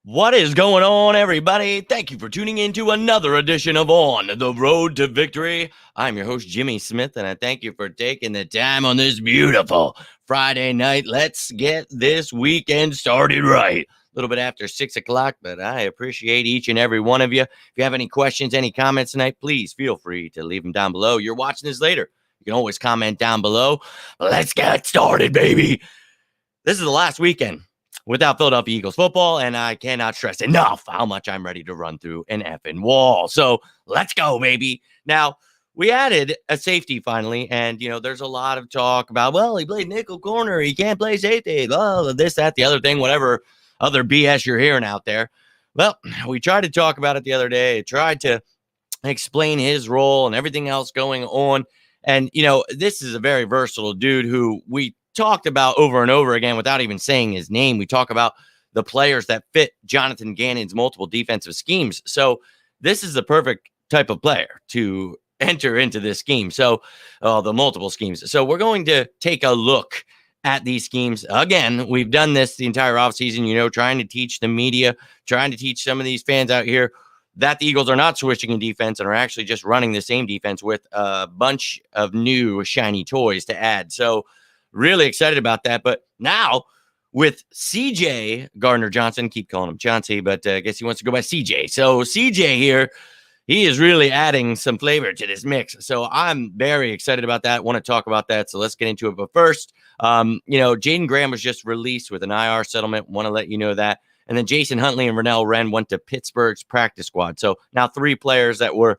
What is going on, everybody? Thank you for tuning in to another edition of On the Road to Victory. I'm your host, Jimmy Smith, and I thank you for taking the time on this beautiful Friday night. Let's get this weekend started right. A little bit after 6 o'clock, but I appreciate each and every one of you. If you have any questions, any comments tonight, please feel free to leave them down below. You're watching this later. You can always comment down below. Let's get started, baby. This is the last weekend without Philadelphia Eagles football, and I cannot stress enough how much I'm ready to run through an effing wall. So let's go, baby. Now, we added a safety finally, and, there's a lot of talk about, well, he played nickel corner, he can't play safety, well, this, that, the other thing, whatever other BS you're hearing out there. Well, we tried to talk about it the other day, tried to explain his role and everything else going on. And, this is a very versatile dude who we talked about over and over again without even saying his name. We talk about the players that fit Jonathan Gannon's multiple defensive schemes. So this is the perfect type of player to enter into this scheme. So the multiple schemes. So we're going to take a look at these schemes. Again, we've done this the entire offseason, trying to teach the media, trying to teach some of these fans out here that the Eagles are not switching in defense and are actually just running the same defense with a bunch of new shiny toys to add. So really excited about that. But now with CJ Gardner-Johnson, keep calling him Chauncey, but I guess he wants to go by CJ. So CJ here, he is really adding some flavor to this mix. So I'm very excited about that. Want to talk about that. So let's get into it. But first, Jaden Graham was just released with an IR settlement. Want to let you know that. And then Jason Huntley and Rennell Wren went to Pittsburgh's practice squad. So now 3 players that were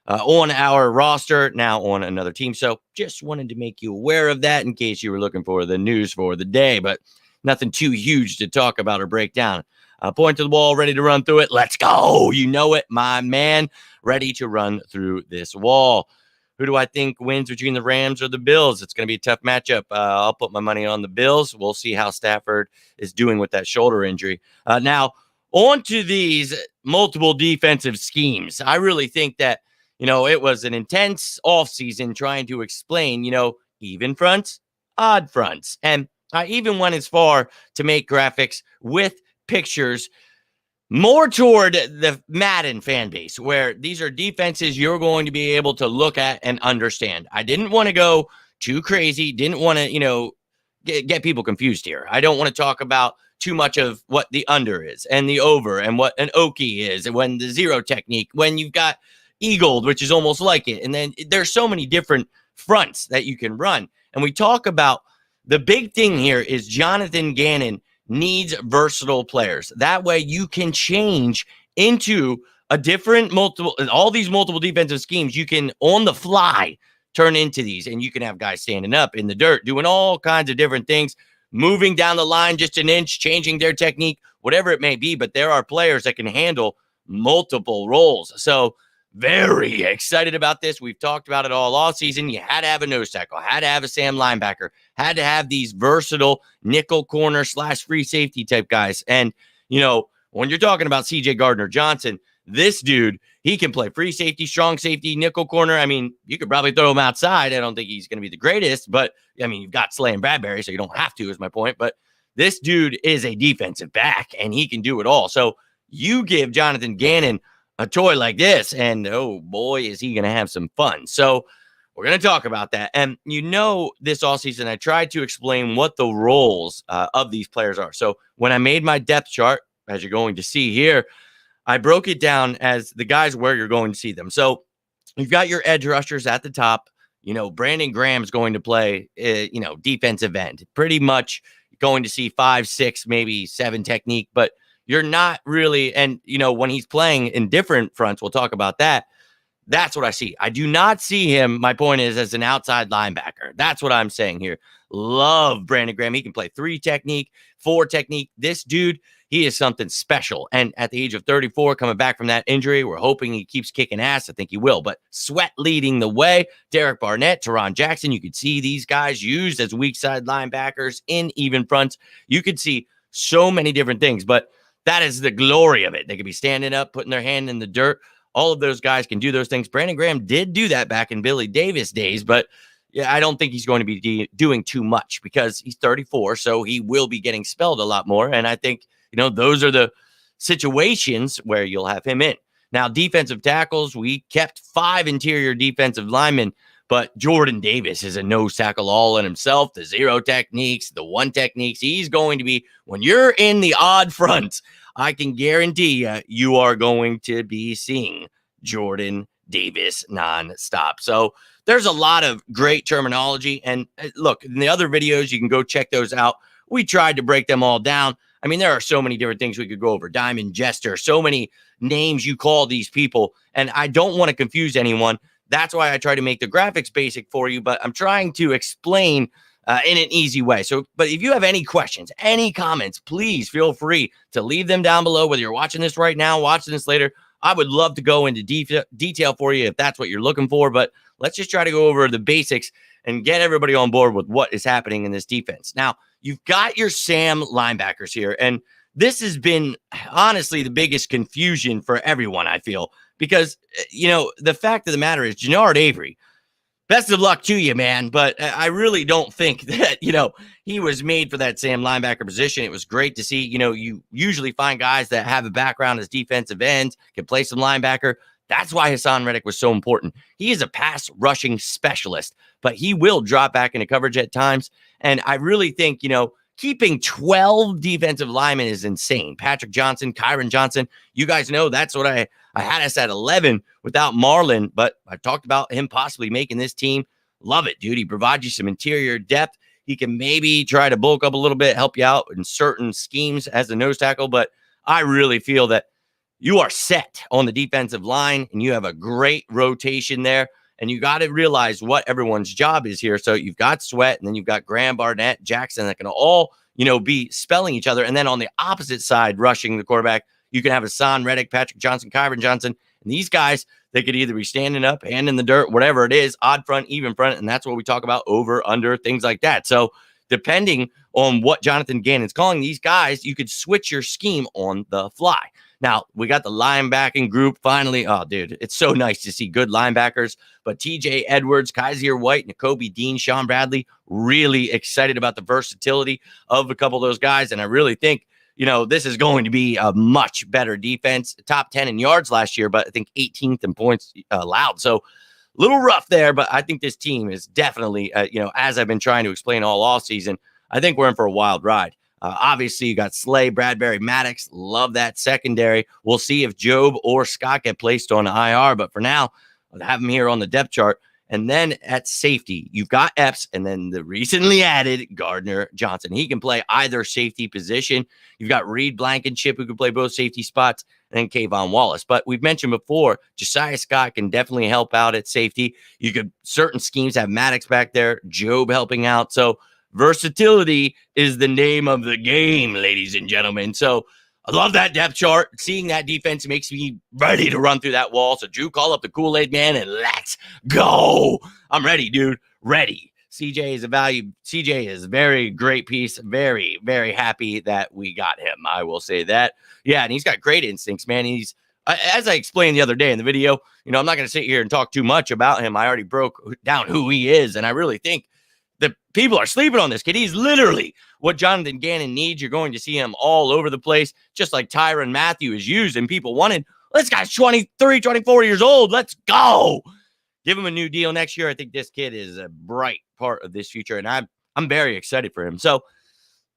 on our roster, now on another team. So just wanted to make you aware of that in case you were looking for the news for the day, but nothing too huge to talk about or break down. Point to the wall, ready to run through it. Let's go. You know it, my man, ready to run through this wall. Who do I think wins between the Rams or the Bills? It's going to be a tough matchup. I'll put my money on the Bills. We'll see how Stafford is doing with that shoulder injury. Now, on to these multiple defensive schemes. I really think that, it was an intense offseason trying to explain, even fronts, odd fronts. And I even went as far to make graphics with pictures more toward the Madden fan base, where these are defenses you're going to be able to look at and understand. I didn't want to go too crazy, didn't want to, get people confused here. I don't want to talk about too much of what the under is and the over and what an Okie is and when the zero technique, when you've got Eagled, which is almost like it. And then there's so many different fronts that you can run. And we talk about the big thing here is Jonathan Gannon needs versatile players. That way you can change into a different all these multiple defensive schemes. You can on the fly turn into these, and you can have guys standing up in the dirt, doing all kinds of different things, moving down the line just an inch, changing their technique, whatever it may be. But there are players that can handle multiple roles. So very excited about this. We've talked about it all season. You had to have a nose tackle, had to have a Sam linebacker, had to have these versatile nickel corner / free safety type guys. And, when you're talking about CJ Gardner-Johnson, this dude, he can play free safety, strong safety, nickel corner. I mean, you could probably throw him outside. I don't think he's going to be the greatest, but I mean, you've got Slay and Bradbury, so you don't have to, is my point. But this dude is a defensive back, and he can do it all. So you give Jonathan Gannon a toy like this, and oh boy, is he going to have some fun. So we're going to talk about that. And this offseason, I tried to explain what the roles of these players are. So when I made my depth chart, as you're going to see here, I broke it down as the guys where you're going to see them. So you've got your edge rushers at the top. Brandon Graham's going to play, defensive end. Pretty much going to see 5, 6, maybe 7 technique, but you're not really, and, when he's playing in different fronts, we'll talk about that. That's what I see. I do not see him, my point is, as an outside linebacker. That's what I'm saying here. Love Brandon Graham. He can play 3 technique, 4 technique. This dude, he is something special. And at the age of 34, coming back from that injury, we're hoping he keeps kicking ass. I think he will. But Sweat leading the way. Derek Barnett, Teron Jackson. You could see these guys used as weak side linebackers in even fronts. You could see so many different things. But that is the glory of it. They could be standing up, putting their hand in the dirt. All of those guys can do those things. Brandon Graham did do that back in Billy Davis days, but yeah, I don't think he's going to be doing too much because he's 34, so he will be getting spelled a lot more. And I think, those are the situations where you'll have him in. Now, defensive tackles, we kept 5 interior defensive linemen, but Jordan Davis is a nose tackle all in himself. The 0 techniques, the 1 techniques. He's going to be, when you're in the odd front, I can guarantee you are going to be seeing Jordan Davis nonstop. So there's a lot of great terminology. And look, in the other videos, you can go check those out. We tried to break them all down. I mean, there are so many different things we could go over. Diamond Jester, so many names you call these people. And I don't want to confuse anyone. That's why I try to make the graphics basic for you, but I'm trying to explain in an easy way. So, but if you have any questions, any comments, please feel free to leave them down below, whether you're watching this right now, watching this later. I would love to go into detail for you if that's what you're looking for, but let's just try to go over the basics and get everybody on board with what is happening in this defense. Now, you've got your Sam linebackers here, and this has been honestly the biggest confusion for everyone, I feel, because, the fact of the matter is Jannard Avery, best of luck to you, man. But I really don't think that, he was made for that Sam linebacker position. It was great to see, you usually find guys that have a background as defensive ends, can play some linebacker. That's why Hassan Reddick was so important. He is a pass rushing specialist, but he will drop back into coverage at times. And I really think, keeping 12 defensive linemen is insane. Patrick Johnson, Kyron Johnson, you guys know that's what I had us at 11 without Marlon, but I talked about him possibly making this team. Love it, dude. He provides you some interior depth. He can maybe try to bulk up a little bit, help you out in certain schemes as a nose tackle, but I really feel that you are set on the defensive line and you have a great rotation there. And you got to realize what everyone's job is here. So you've got Sweat, and then you've got Graham, Barnett, Jackson that can all, be spelling each other. And then on the opposite side, rushing the quarterback, you can have Hassan Reddick, Patrick Johnson, Kyron Johnson. And these guys, they could either be standing up, hand in the dirt, whatever it is, odd front, even front. And that's what we talk about, over, under, things like that. So depending on what Jonathan Gannon's calling these guys, you could switch your scheme on the fly. Now, we got the linebacking group finally. Oh, dude, it's so nice to see good linebackers. But TJ Edwards, Kaiser White, Nakobe Dean, Sean Bradley, really excited about the versatility of a couple of those guys. And I really think, this is going to be a much better defense. Top 10 in yards last year, but I think 18th in points allowed. So a little rough there, but I think this team is definitely, as I've been trying to explain all offseason, I think we're in for a wild ride. Obviously, you got Slay, Bradbury, Maddox. Love that secondary. We'll see if Job or Scott get placed on IR. But for now, I'll have them here on the depth chart. And then at safety, you've got Epps, and then the recently added Gardner-Johnson. He can play either safety position. You've got Reed Blankenship, who can play both safety spots, and then Kayvon Wallace. But we've mentioned before, Josiah Scott can definitely help out at safety. You could, certain schemes have Maddox back there, Job helping out. So versatility is the name of the game, ladies and gentlemen. So I love that depth chart. Seeing that defense makes me ready to run through that wall. So Drew, call up the Kool-Aid man and let's go. I'm ready, dude. Ready. CJ is a value. CJ is a very great piece. Very, very happy that we got him. I will say that. Yeah, and he's got great instincts, man. He's, as I explained the other day in the video, I'm not going to sit here and talk too much about him. I already broke down who he is, and I really think the people are sleeping on this kid. He's literally what Jonathan Gannon needs. You're going to see him all over the place, just like Tyrann Mathieu is used, and people wanted. This guy's 23, 24 years old. Let's go. Give him a new deal next year. I think this kid is a bright part of this future, and I'm very excited for him. So,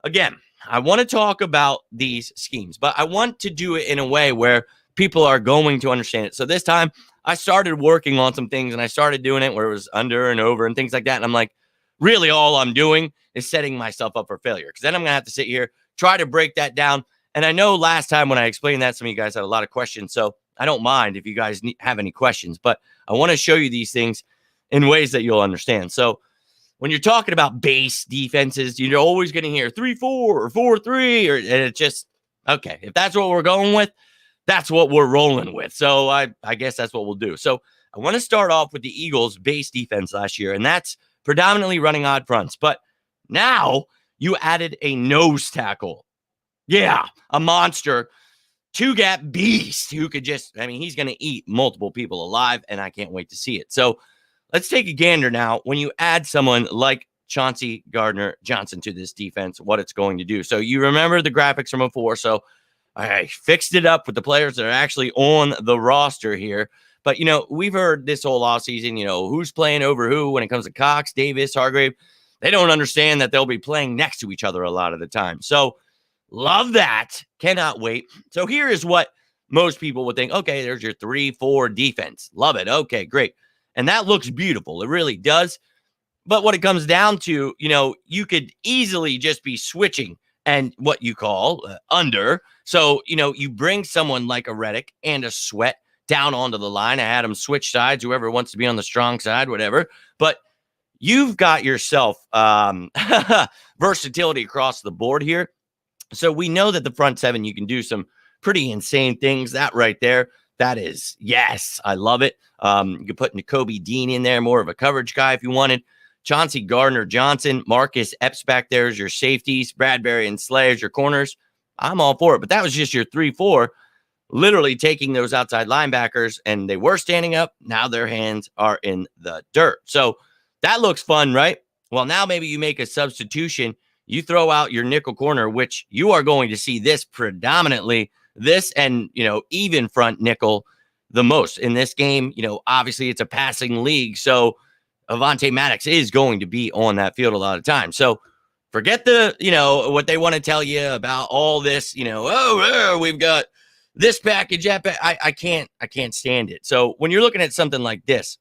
again, I want to talk about these schemes, but I want to do it in a way where people are going to understand it. So this time, I started working on some things, and I started doing it where it was under and over and things like that, and I'm like, really, all I'm doing is setting myself up for failure, because then I'm going to have to sit here, try to break that down. And I know last time when I explained that, some of you guys had a lot of questions. So I don't mind if you guys have any questions, but I want to show you these things in ways that you'll understand. So when you're talking about base defenses, you're always going to hear 3-4 or 4-3, and it's just, okay, if that's what we're going with, that's what we're rolling with. So I guess that's what we'll do. So I want to start off with the Eagles' base defense last year, and that's predominantly running odd fronts. But now you added a nose tackle. Yeah, a monster, two-gap beast who could just, he's going to eat multiple people alive, and I can't wait to see it. So let's take a gander now. When you add someone like Chauncey Gardner-Johnson to this defense, what it's going to do. So you remember the graphics from before. So I fixed it up with the players that are actually on the roster here. But, we've heard this whole offseason, who's playing over who when it comes to Cox, Davis, Hargrave. They don't understand that they'll be playing next to each other a lot of the time. So love that. Cannot wait. So here is what most people would think. Okay, there's your 3-4 defense. Love it. Okay, great. And that looks beautiful. It really does. But what it comes down to, you could easily just be switching and what you call under. So, you bring someone like a Reddick and a Sweat down onto the line. I had them switch sides, whoever wants to be on the strong side, whatever. But you've got yourself versatility across the board here. So we know that the front seven, you can do some pretty insane things. That right there, that is, yes, I love it. You could put Nakobe Dean in there, more of a coverage guy if you wanted. Chauncey Gardner-Johnson, Marcus Epps back there as your safeties, Bradbury and Slay as your corners. I'm all for it. But that was just your 3-4, literally taking those outside linebackers, and they were standing up. Now their hands are in the dirt. So that looks fun, right? Well, now maybe you make a substitution. You throw out your nickel corner, which you are going to see this predominantly, this and, even front nickel the most in this game. Obviously it's a passing league. So Avonte Maddox is going to be on that field a lot of times. So forget the, what they want to tell you about all this, we've got this package. I can't stand it. So when you're looking at something like this,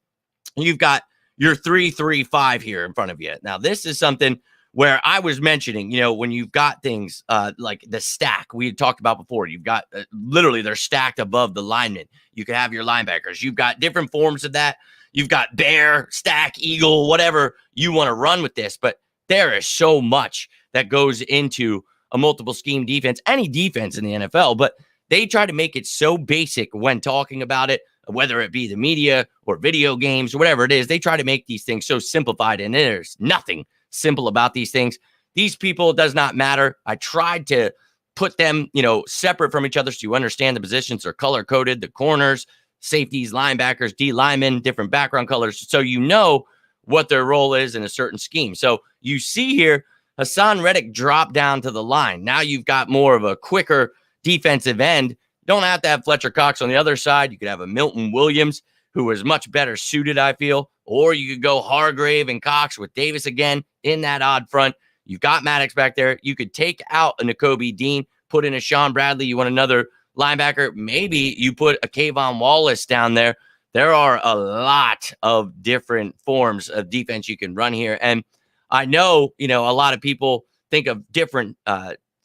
you've got your 3-3-5 here in front of you. Now, this is something where I was mentioning, when you've got things like the stack we had talked about before, you've got literally they're stacked above the linemen. You can have your linebackers. You've got different forms of that. You've got bear, stack, eagle, whatever you want to run with this. But there is so much that goes into a multiple scheme defense, any defense in the NFL. But they try to make it so basic when talking about it, whether it be the media or video games or whatever it is. They try to make these things so simplified, and there's nothing simple about these things. These people, it does not matter. I tried to put them, separate from each other so you understand the positions. They're color coded, the corners, safeties, linebackers, D linemen, different background colors. So you know what their role is in a certain scheme. So you see here, Hassan Reddick dropped down to the line. Now you've got more of a quicker defensive end. Don't have to have Fletcher Cox on the other side. You could have a Milton Williams who is much better suited, I feel. Or you could go Hargrave and Cox with Davis again in that odd front. You've got Maddox back there. You could take out a Nakobe Dean, put in a Sean Bradley. You want another linebacker. Maybe you put a Kayvon Wallace down there. There are a lot of different forms of defense you can run here. And I know, a lot of people think of different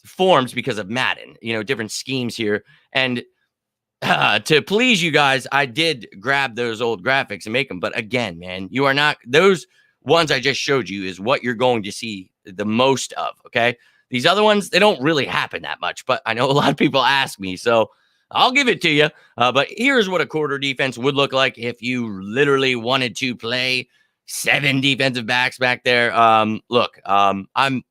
forms because of Madden, different schemes here. And to please you guys, I did grab those old graphics and make them. But again, man, you are not, those ones I just showed you is what you're going to see the most of. Okay. These other ones, they don't really happen that much, but I know a lot of people ask me, so I'll give it to you. But here's what a quarter defense would look like if you literally wanted to play 7 defensive backs back there. Look, I'm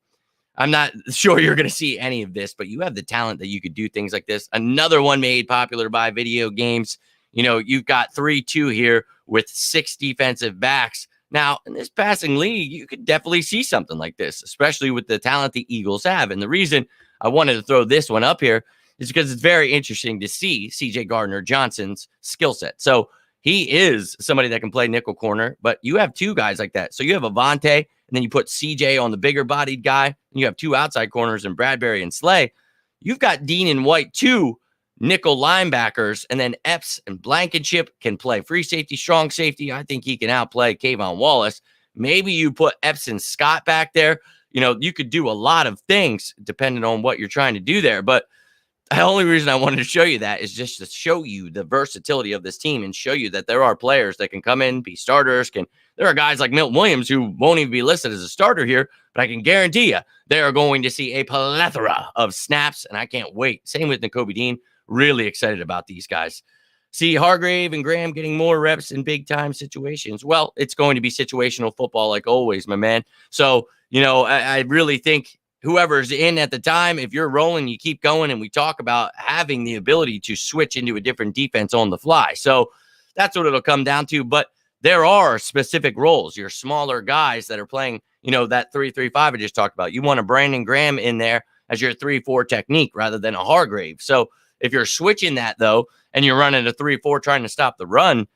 not sure you're going to see any of this, but you have the talent that you could do things like this. Another one made popular by video games. You've got 3-2 here with 6 defensive backs. Now, in this passing league, you could definitely see something like this, especially with the talent the Eagles have. And the reason I wanted to throw this one up here is because it's very interesting to see CJ Gardner-Johnson's skill set. So he is somebody that can play nickel corner, but you have 2 guys like that. So you have Avonte, and then you put CJ on the bigger bodied guy, and you have 2 outside corners in Bradbury and Slay. You've got Dean and White, 2 nickel linebackers, and then Epps and Blankenship can play free safety, strong safety. I think he can outplay Kayvon Wallace. Maybe you put Epps and Scott back there. You could do a lot of things depending on what you're trying to do there. But the only reason I wanted to show you that is just to show you the versatility of this team and show you that there are players that can come in, be starters. There are guys like Milton Williams who won't even be listed as a starter here, but I can guarantee you they are going to see a plethora of snaps, and I can't wait. Same with Nakobe Dean. Really excited about these guys. See Hargrave and Graham getting more reps in big-time situations. Well, it's going to be situational football like always, my man. So, I really think whoever's in at the time, if you're rolling, you keep going, and we talk about having the ability to switch into a different defense on the fly. So that's what it'll come down to. But there are specific roles. Your smaller guys that are playing, that 3-3-5 I just talked about. You want a Brandon Graham in there as your 3-4 technique rather than a Hargrave. So if you're switching that, though, and you're running a 3-4 trying to stop the run,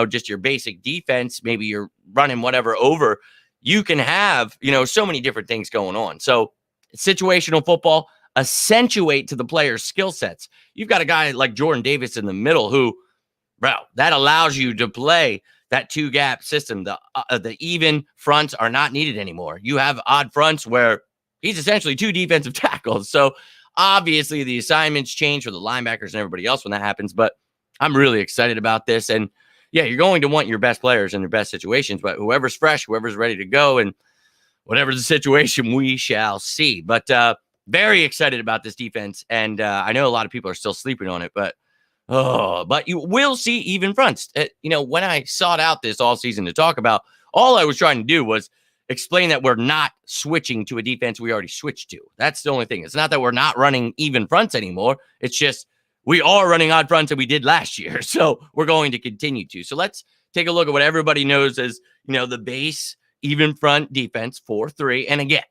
just your basic defense, maybe you're running whatever over, you can have, so many different things going on. So situational football, accentuate to the player's skill sets. You've got a guy like Jordan Davis in the middle who, bro, that allows you to play that 2-gap system. The even fronts are not needed anymore. You have odd fronts where he's essentially 2 defensive tackles. So obviously the assignments change for the linebackers and everybody else when that happens, but I'm really excited about this. And yeah, you're going to want your best players in their best situations, but whoever's fresh, whoever's ready to go, and whatever the situation, we shall see. But very excited about this defense. And I know a lot of people are still sleeping on it, but you will see even fronts. When I sought out this all season to talk about, all I was trying to do was explain that we're not switching to a defense we already switched to. That's the only thing. It's not that we're not running even fronts anymore. It's just we are running odd fronts that we did last year. So we're going to continue to. So let's take a look at what everybody knows as, the base even front defense 4-3. And again,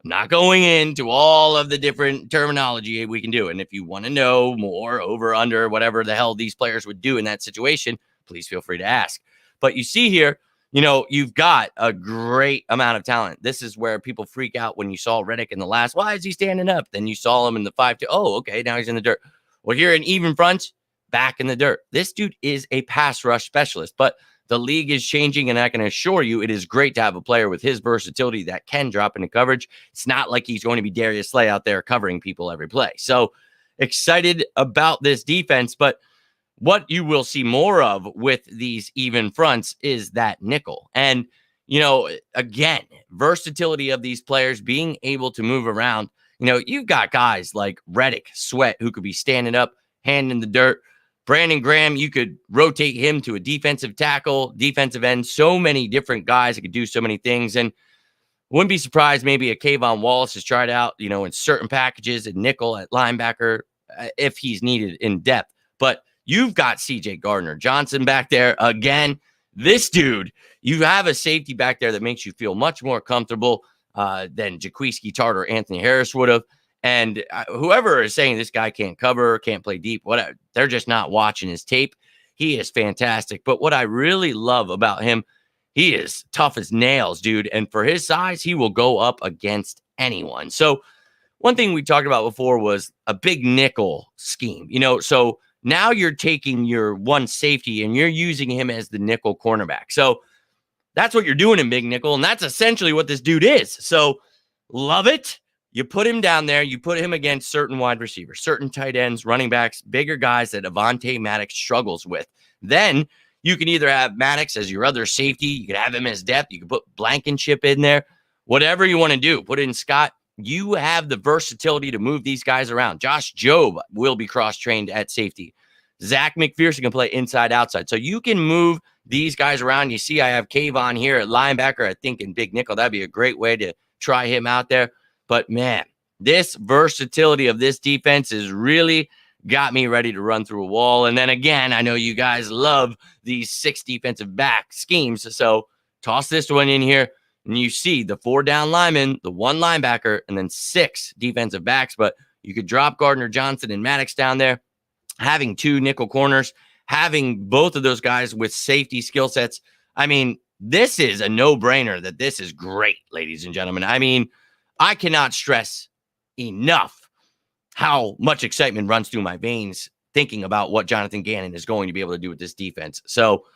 I'm not going into all of the different terminology we can do. And if you want to know more, over, under, whatever the hell these players would do in that situation, please feel free to ask. But you see here, you've got a great amount of talent. This is where people freak out when you saw Reddick in the last. Why is he standing up? Then you saw him in the 5-2. Oh, okay, now he's in the dirt. Well, here in even front, back in the dirt. This dude is a pass rush specialist, but the league is changing, and I can assure you it is great to have a player with his versatility that can drop into coverage. It's not like he's going to be Darius Slay out there covering people every play. So excited about this defense, but what you will see more of with these even fronts is that nickel. And, again, versatility of these players, being able to move around. You've got guys like Reddick, Sweat, who could be standing up, hand in the dirt. Brandon Graham, you could rotate him to a defensive tackle, defensive end. So many different guys that could do so many things. And wouldn't be surprised maybe a Kayvon Wallace has tried out, in certain packages at nickel, at linebacker, if he's needed in depth. But you've got CJ Gardner-Johnson back there. Again, this dude, you have a safety back there that makes you feel much more comfortable than Jaquiski Tartt or Anthony Harris would have. And whoever is saying this guy can't cover, can't play deep, whatever, they're just not watching his tape. He is fantastic. But what I really love about him, he is tough as nails, dude. And for his size, he will go up against anyone. So one thing we talked about before was a big nickel scheme. So now you're taking your one safety and you're using him as the nickel cornerback. So that's what you're doing in big nickel. And that's essentially what this dude is. So love it. You put him down there, you put him against certain wide receivers, certain tight ends, running backs, bigger guys that Avonte Maddox struggles with. Then you can either have Maddox as your other safety, you could have him as depth, you can put Blankenship in there, whatever you want to do. Put in Scott. You have the versatility to move these guys around. Josh Jobe will be cross-trained at safety. Zach McPherson can play inside, outside. So you can move these guys around. You see I have Kayvon here at linebacker. I think in big nickel, that'd be a great way to try him out there. But, man, this versatility of this defense has really got me ready to run through a wall. And then, again, I know you guys love these 6 defensive back schemes. So toss this one in here, and you see the 4 down linemen, the 1 linebacker, and then 6 defensive backs. But you could drop Gardner-Johnson and Maddox down there, having 2 nickel corners, having both of those guys with safety skill sets. I mean, this is a no-brainer that this is great, ladies and gentlemen. I mean, I cannot stress enough how much excitement runs through my veins thinking about what Jonathan Gannon is going to be able to do with this defense. So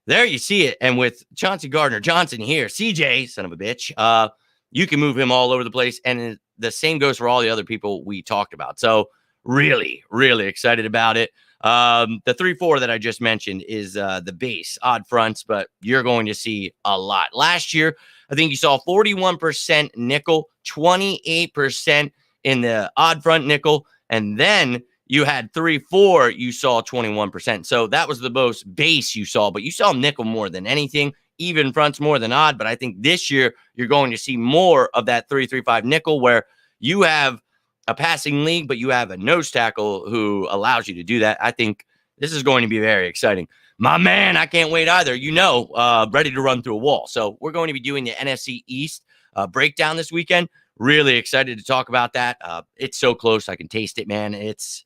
there you see it. And with Chauncey Gardner-Johnson here, CJ, son of a bitch, you can move him all over the place. And the same goes for all the other people we talked about. So really, really excited about it. The 3-4 that I just mentioned is the base, odd fronts, but you're going to see a lot. Last year, I think you saw 41% nickel, 28% in the odd front nickel, and then you had 3-4, you saw 21%. So that was the most base you saw, but you saw nickel more than anything, even fronts more than odd. But I think this year you're going to see more of that 3-3-5 nickel where you have a passing league, but you have a nose tackle who allows you to do that. I think this is going to be very exciting. My man, I can't wait either. Ready to run through a wall. So we're going to be doing the NFC East breakdown this weekend. Really excited to talk about that. It's so close. I can taste it, man. It's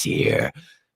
here.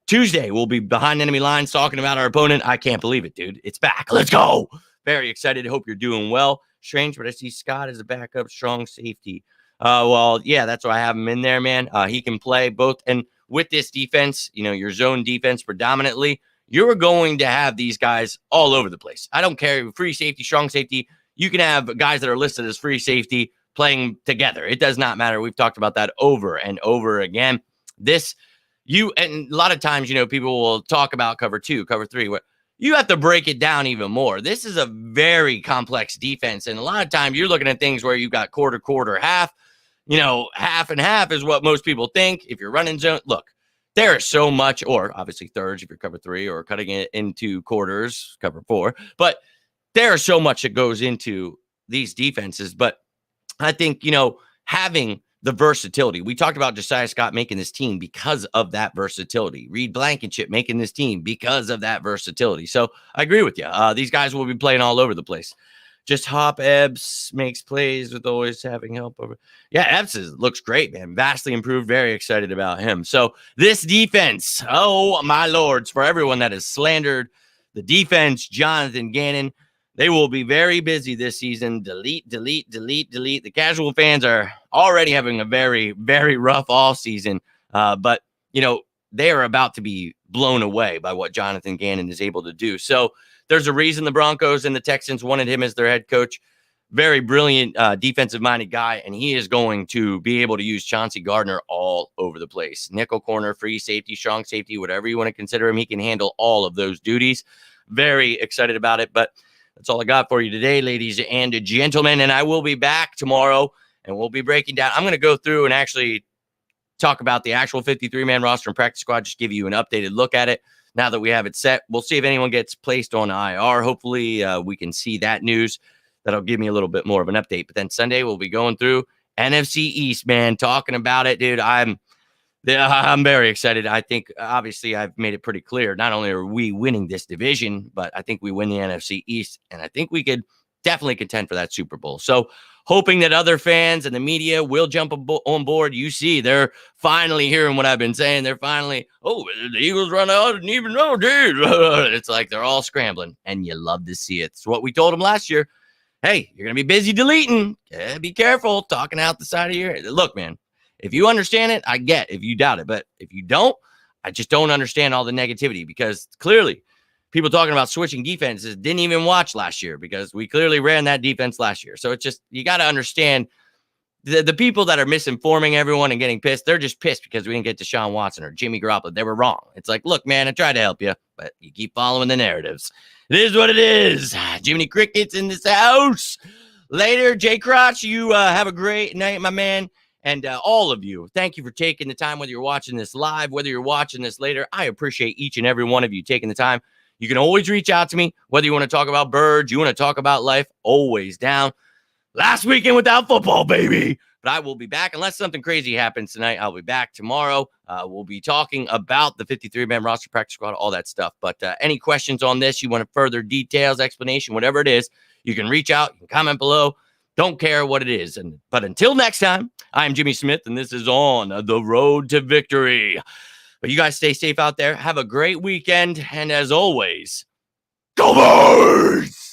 Tuesday, we'll be behind enemy lines talking about our opponent. I can't believe it, dude. It's back. Let's go. Very excited. Hope you're doing well. Strange, but I see Scott as a backup strong safety. Well, yeah, that's why I have him in there, man. He can play both. And with this defense, your zone defense predominantly, you're going to have these guys all over the place. I don't care. Free safety, strong safety. You can have guys that are listed as free safety playing together. It does not matter. We've talked about that over and over again. And a lot of times, people will talk about cover 2, cover 3, where you have to break it down even more. This is a very complex defense. And a lot of times you're looking at things where you've got quarter, half, half and half is what most people think. If you're running zone, look, there is so much, or obviously thirds if you're cover 3, or cutting it into quarters, cover 4. But there is so much that goes into these defenses. But I think, having the versatility. We talked about Josiah Scott making this team because of that versatility. Reed Blankenship making this team because of that versatility. So I agree with you. These guys will be playing all over the place. Just Hop Ebbs makes plays with always having help over. Yeah, Ebbs looks great, man. Vastly improved. Very excited about him. So this defense, oh my lords, for everyone that has slandered the defense, Jonathan Gannon, they will be very busy this season. Delete. The casual fans are already having a very, very rough all season. But, they are about to be blown away by what Jonathan Gannon is able to do. So there's a reason the Broncos and the Texans wanted him as their head coach. Very brilliant defensive-minded guy, and he is going to be able to use Chauncey Gardner all over the place. Nickel corner, free safety, strong safety, whatever you want to consider him, he can handle all of those duties. Very excited about it, but that's all I got for you today, ladies and gentlemen, and I will be back tomorrow, and we'll be breaking down. I'm going to go through and actually talk about the actual 53-man roster and practice squad, just give you an updated look at it now that we have it set. We'll see if anyone gets placed on IR. Hopefully, we can see that news. That'll give me a little bit more of an update. But then Sunday, we'll be going through NFC East, man, talking about it, dude. I'm very excited. I think, obviously, I've made it pretty clear. Not only are we winning this division, but I think we win the NFC East, and I think we could definitely contend for that Super Bowl. So hoping that other fans and the media will jump on board. You see, they're finally hearing what I've been saying. They're finally, the Eagles run out and even know, dude. It's like they're all scrambling, and you love to see it. It's what we told them last year. Hey, you're going to be busy deleting. Be careful talking out the side of your head. Look, man, if you understand it, I get if you doubt it. But if you don't, I just don't understand all the negativity, because clearly people talking about switching defenses didn't even watch last year, because we clearly ran that defense last year. So it's just, you got to understand the people that are misinforming everyone and getting pissed. They're just pissed because we didn't get Deshaun Watson or Jimmy Garoppolo. They were wrong. It's like, look, man, I tried to help you, but you keep following the narratives. It is what it is. Jiminy Cricket's in this house. Later, Jay Crotch, you have a great night, my man. And all of you, thank you for taking the time, whether you're watching this live, whether you're watching this later. I appreciate each and every one of you taking the time. You can always reach out to me, whether you want to talk about birds, you want to talk about life, always down. Last weekend without football, baby. But I will be back. Unless something crazy happens tonight, I'll be back tomorrow. We'll be talking about the 53-man roster, practice squad, all that stuff. But any questions on this, you want further details, explanation, whatever it is, you can reach out, you can comment below. Don't care what it is. But until next time, I'm Jimmy Smith, and this is On the Road to Victory. But you guys stay safe out there. Have a great weekend. And as always, go Birds!